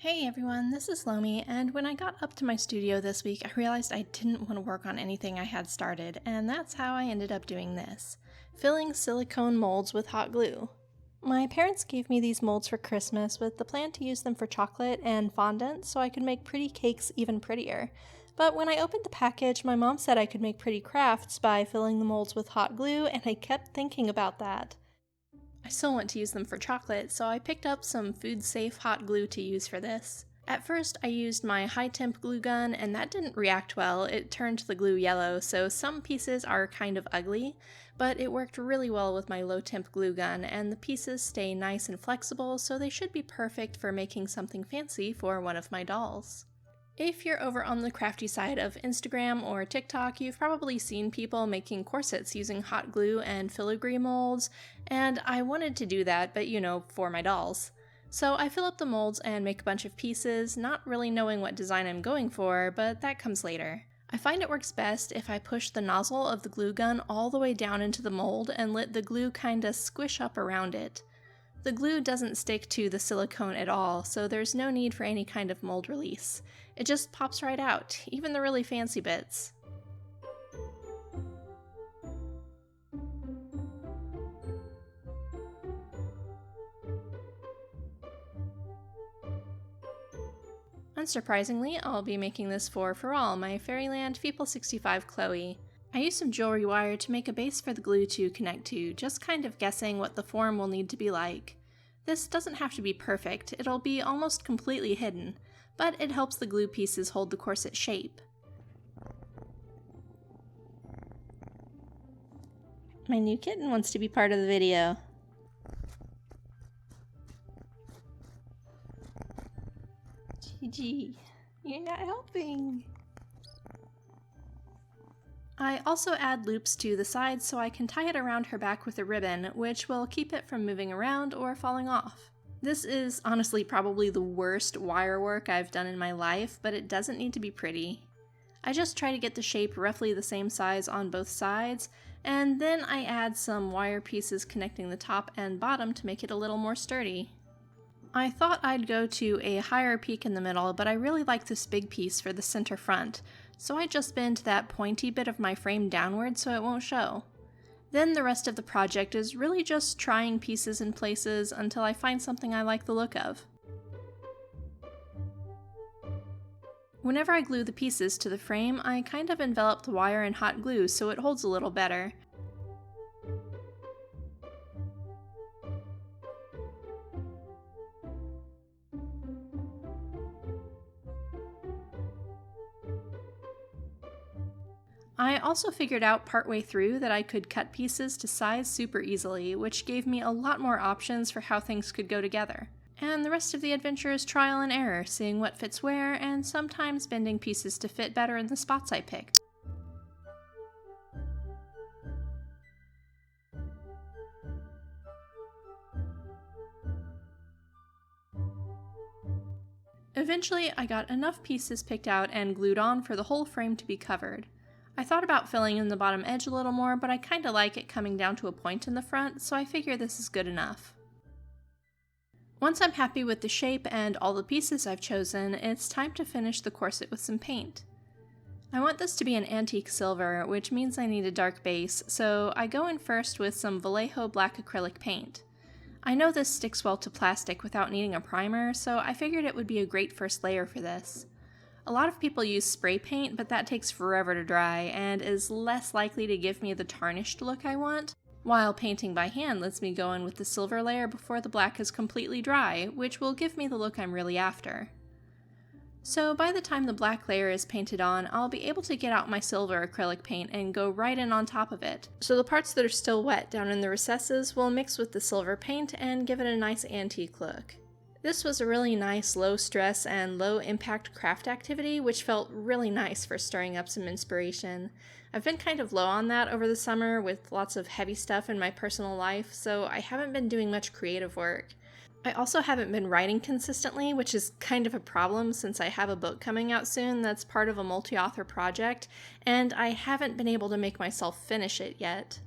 Hey everyone, this is Lomi, and when I got up to my studio this week, I realized I didn't want to work on anything I had started, and that's how I ended up doing this, filling silicone molds with hot glue. My parents gave me these molds for Christmas with the plan to use them for chocolate and fondant so I could make pretty cakes even prettier. But when I opened the package, my mom said I could make pretty crafts by filling the molds with hot glue, and I kept thinking about that. I still want to use them for chocolate, so I picked up some food-safe hot glue to use for this. At first, I used my high-temp glue gun, and that didn't react well. It turned the glue yellow, so some pieces are kind of ugly, but it worked really well with my low-temp glue gun, and the pieces stay nice and flexible, so they should be perfect for making something fancy for one of my dolls. If you're over on the crafty side of Instagram or TikTok, you've probably seen people making corsets using hot glue and filigree molds, and I wanted to do that, but for my dolls. So I fill up the molds and make a bunch of pieces, not really knowing what design I'm going for, but that comes later. I find it works best if I push the nozzle of the glue gun all the way down into the mold and let the glue kinda squish up around it. The glue doesn't stick to the silicone at all, so there's no need for any kind of mold release. It just pops right out, even the really fancy bits. Unsurprisingly, I'll be making this for Firal, my Fairyland Feeple65 Chloe. I used some jewelry wire to make a base for the glue to connect to, just kind of guessing what the form will need to be like. This doesn't have to be perfect, it'll be almost completely hidden, but it helps the glue pieces hold the corset shape. My new kitten wants to be part of the video. Gigi, you're not helping. I also add loops to the sides so I can tie it around her back with a ribbon, which will keep it from moving around or falling off. This is honestly probably the worst wire work I've done in my life, but it doesn't need to be pretty. I just try to get the shape roughly the same size on both sides, and then I add some wire pieces connecting the top and bottom to make it a little more sturdy. I thought I'd go to a higher peak in the middle, but I really like this big piece for the center front, so I just bend that pointy bit of my frame downward so it won't show. Then the rest of the project is really just trying pieces in places until I find something I like the look of. Whenever I glue the pieces to the frame, I kind of envelop the wire in hot glue so it holds a little better. I also figured out partway through that I could cut pieces to size super easily, which gave me a lot more options for how things could go together. And the rest of the adventure is trial and error, seeing what fits where, and sometimes bending pieces to fit better in the spots I pick. Eventually, I got enough pieces picked out and glued on for the whole frame to be covered. I thought about filling in the bottom edge a little more, but I kinda like it coming down to a point in the front, so I figure this is good enough. Once I'm happy with the shape and all the pieces I've chosen, it's time to finish the corset with some paint. I want this to be an antique silver, which means I need a dark base, so I go in first with some Vallejo black acrylic paint. I know this sticks well to plastic without needing a primer, so I figured it would be a great first layer for this. A lot of people use spray paint, but that takes forever to dry and is less likely to give me the tarnished look I want, while painting by hand lets me go in with the silver layer before the black is completely dry, which will give me the look I'm really after. So by the time the black layer is painted on, I'll be able to get out my silver acrylic paint and go right in on top of it, so the parts that are still wet down in the recesses will mix with the silver paint and give it a nice antique look. This was a really nice low-stress and low-impact craft activity, which felt really nice for stirring up some inspiration. I've been kind of low on that over the summer with lots of heavy stuff in my personal life, so I haven't been doing much creative work. I also haven't been writing consistently, which is kind of a problem since I have a book coming out soon that's part of a multi-author project, and I haven't been able to make myself finish it yet.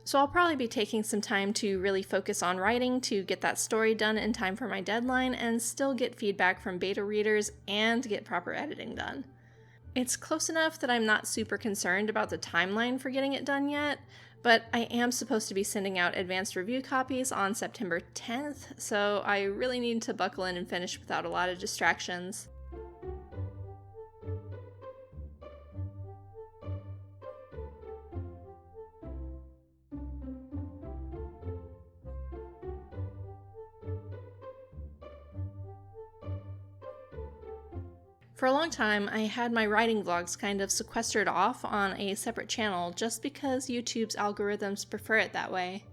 So I'll probably be taking some time to really focus on writing to get that story done in time for my deadline and still get feedback from beta readers and get proper editing done. It's close enough that I'm not super concerned about the timeline for getting it done yet, but I am supposed to be sending out advanced review copies on September 10th, so I really need to buckle in and finish without a lot of distractions. For a long time, I had my writing vlogs kind of sequestered off on a separate channel just because YouTube's algorithms prefer it that way.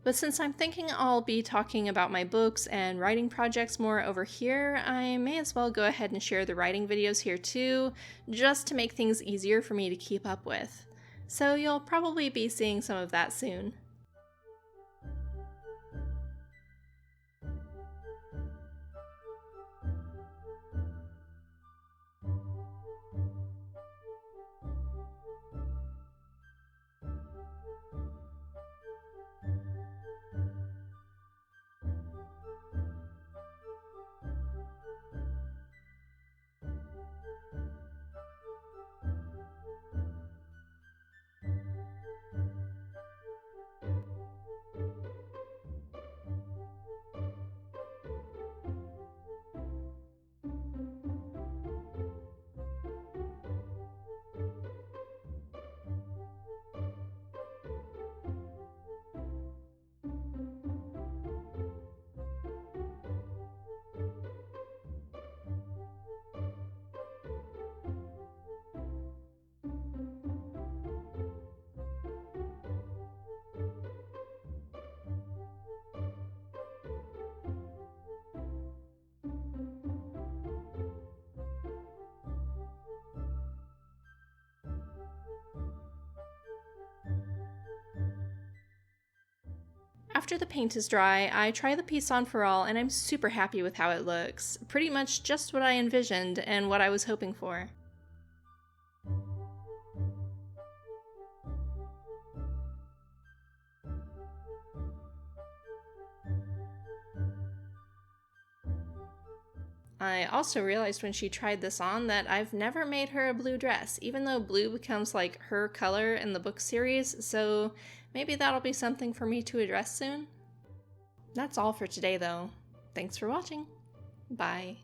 But since I'm thinking I'll be talking about my books and writing projects more over here, I may as well go ahead and share the writing videos here too, just to make things easier for me to keep up with. So you'll probably be seeing some of that soon. After the paint is dry, I try the piece on Firal and I'm super happy with how it looks. Pretty much just what I envisioned and what I was hoping for. I also realized when she tried this on that I've never made her a blue dress, even though blue becomes like her color in the book series, so maybe that'll be something for me to address soon. That's all for today though. Thanks for watching. Bye.